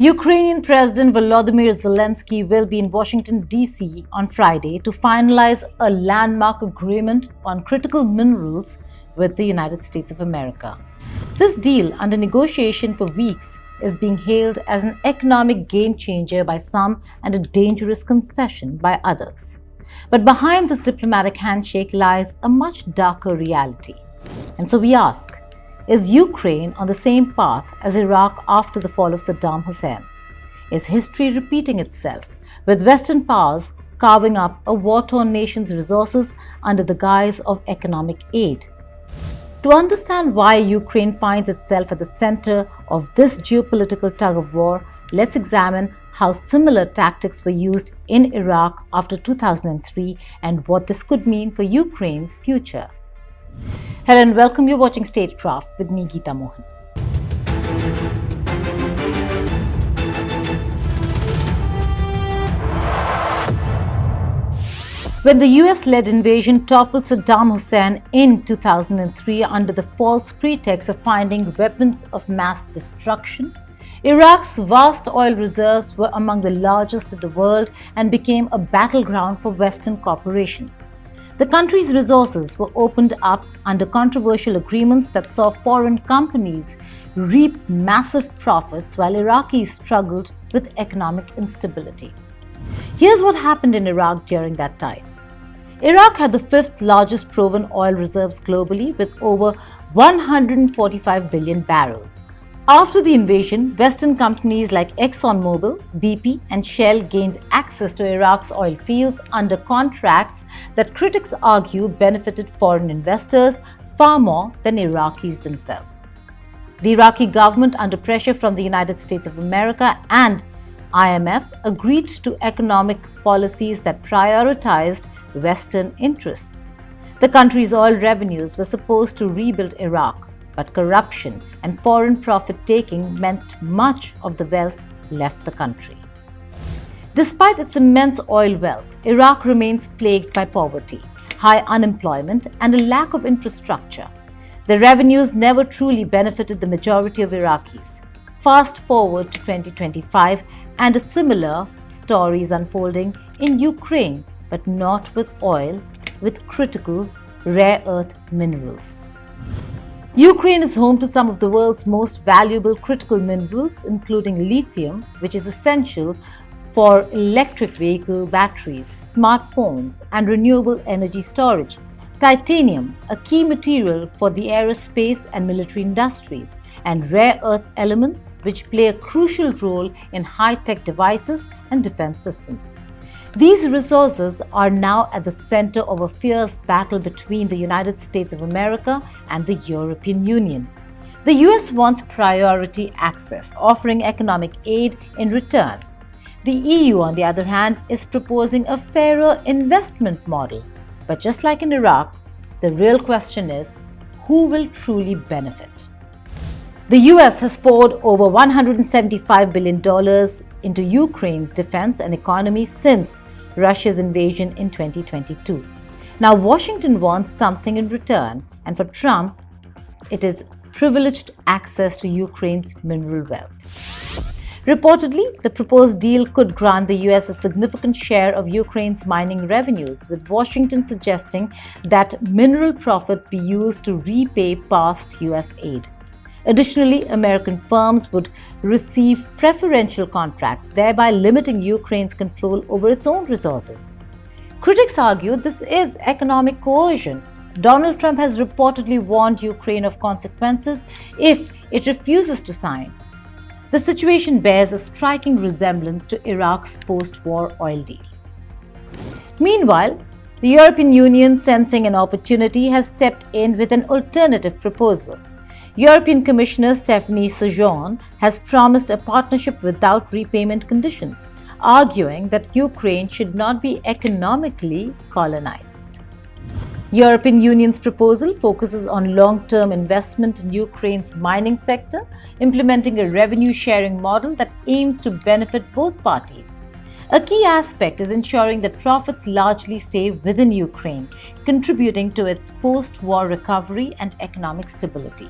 Ukrainian President Volodymyr Zelensky will be in Washington, D.C. on Friday to finalize a landmark agreement on critical minerals with the United States of America. This deal, under negotiation for weeks, is being hailed as an economic game-changer by some and a dangerous concession by others. But behind this diplomatic handshake lies a much darker reality. And so we ask, is Ukraine on the same path as Iraq after the fall of Saddam Hussein? Is history repeating itself, with Western powers carving up a war-torn nation's resources under the guise of economic aid? To understand why Ukraine finds itself at the center of this geopolitical tug-of-war, let's examine how similar tactics were used in Iraq after 2003 and what this could mean for Ukraine's future. Hello and welcome. You're watching Statecraft with me, Geeta Mohan. When the US-led invasion toppled Saddam Hussein in 2003 under the false pretext of finding weapons of mass destruction, Iraq's vast oil reserves were among the largest in the world and became a battleground for Western corporations. The country's resources were opened up under controversial agreements that saw foreign companies reap massive profits while Iraqis struggled with economic instability. Here's what happened in Iraq during that time. Iraq had the fifth largest proven oil reserves globally with over 145 billion barrels. After the invasion, Western companies like ExxonMobil, BP, and Shell gained access to Iraq's oil fields under contracts that critics argue benefited foreign investors far more than Iraqis themselves. The Iraqi government, under pressure from the United States of America and IMF, agreed to economic policies that prioritized Western interests. The country's oil revenues were supposed to rebuild Iraq, but corruption and foreign profit-taking meant much of the wealth left the country. Despite its immense oil wealth, Iraq remains plagued by poverty, high unemployment, and a lack of infrastructure. The revenues never truly benefited the majority of Iraqis. Fast forward to 2025, and a similar story is unfolding in Ukraine, but not with oil, with critical rare earth minerals. Ukraine is home to some of the world's most valuable critical minerals, including lithium, which is essential for electric vehicle batteries, smartphones, and renewable energy storage, titanium, a key material for the aerospace and military industries, and rare earth elements, which play a crucial role in high-tech devices and defense systems. These resources are now at the center of a fierce battle between the United States of America and the European Union. The US wants priority access, offering economic aid in return. The EU, on the other hand, is proposing a fairer investment model. But just like in Iraq, the real question is, who will truly benefit? The US has poured over $175 billion into Ukraine's defense and economy since Russia's invasion in 2022. Now, Washington wants something in return, and for Trump, it is privileged access to Ukraine's mineral wealth. Reportedly, the proposed deal could grant the US a significant share of Ukraine's mining revenues, with Washington suggesting that mineral profits be used to repay past US aid. Additionally, American firms would receive preferential contracts, thereby limiting Ukraine's control over its own resources. Critics argue this is economic coercion. Donald Trump has reportedly warned Ukraine of consequences if it refuses to sign. The situation bears a striking resemblance to Iraq's post-war oil deals. Meanwhile, the European Union, sensing an opportunity, has stepped in with an alternative proposal. European Commissioner Stephanie Sejourne has promised a partnership without repayment conditions, arguing that Ukraine should not be economically colonized. European Union's proposal focuses on long-term investment in Ukraine's mining sector, implementing a revenue-sharing model that aims to benefit both parties. A key aspect is ensuring that profits largely stay within Ukraine, contributing to its post-war recovery and economic stability.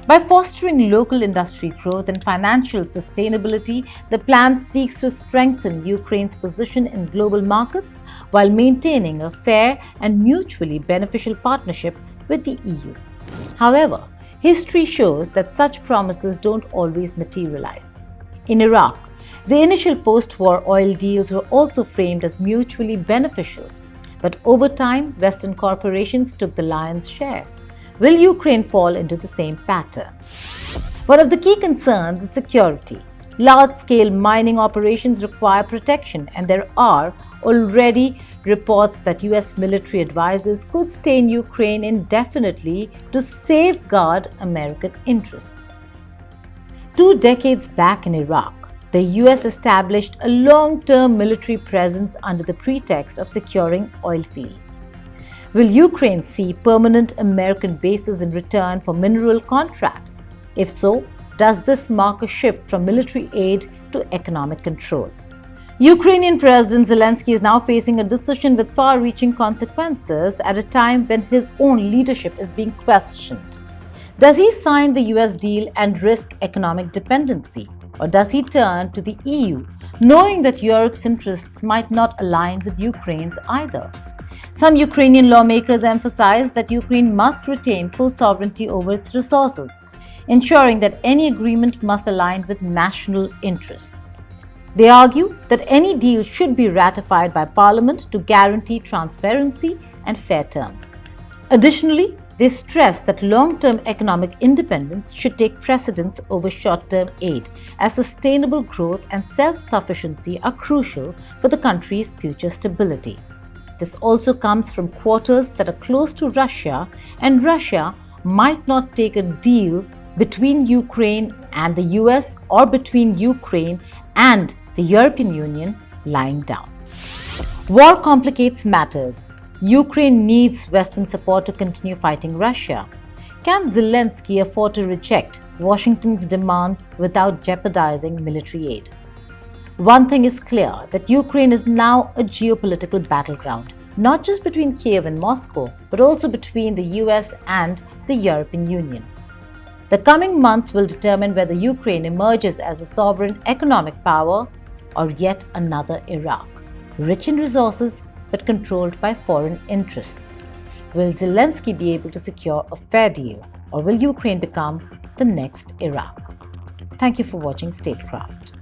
By fostering local industry growth and financial sustainability, the plan seeks to strengthen Ukraine's position in global markets while maintaining a fair and mutually beneficial partnership with the EU. However, history shows that such promises don't always materialize. In Iraq, the initial post-war oil deals were also framed as mutually beneficial, but over time, Western corporations took the lion's share. Will Ukraine fall into the same pattern? One of the key concerns is security. Large-scale mining operations require protection, and there are already reports that US military advisors could stay in Ukraine indefinitely to safeguard American interests. 2 decades back in Iraq, the US established a long-term military presence under the pretext of securing oil fields. Will Ukraine see permanent American bases in return for mineral contracts? If so, does this mark a shift from military aid to economic control? Ukrainian President Zelensky is now facing a decision with far-reaching consequences at a time when his own leadership is being questioned. Does he sign the US deal and risk economic dependency? Or does he turn to the EU, knowing that Europe's interests might not align with Ukraine's either? Some Ukrainian lawmakers emphasize that Ukraine must retain full sovereignty over its resources, ensuring that any agreement must align with national interests. They argue that any deal should be ratified by Parliament to guarantee transparency and fair terms. Additionally, they stress that long-term economic independence should take precedence over short-term aid, as sustainable growth and self-sufficiency are crucial for the country's future stability. This also comes from quarters that are close to Russia, and Russia might not take a deal between Ukraine and the US or between Ukraine and the European Union lying down. War complicates matters. Ukraine needs Western support to continue fighting Russia. Can Zelensky afford to reject Washington's demands without jeopardizing military aid? One thing is clear, that Ukraine is now a geopolitical battleground, not just between Kiev and Moscow, but also between the US and the European Union. The coming months will determine whether Ukraine emerges as a sovereign economic power or yet another Iraq, rich in resources but controlled by foreign interests. Will Zelensky be able to secure a fair deal, or will Ukraine become the next Iraq? Thank you for watching Statecraft.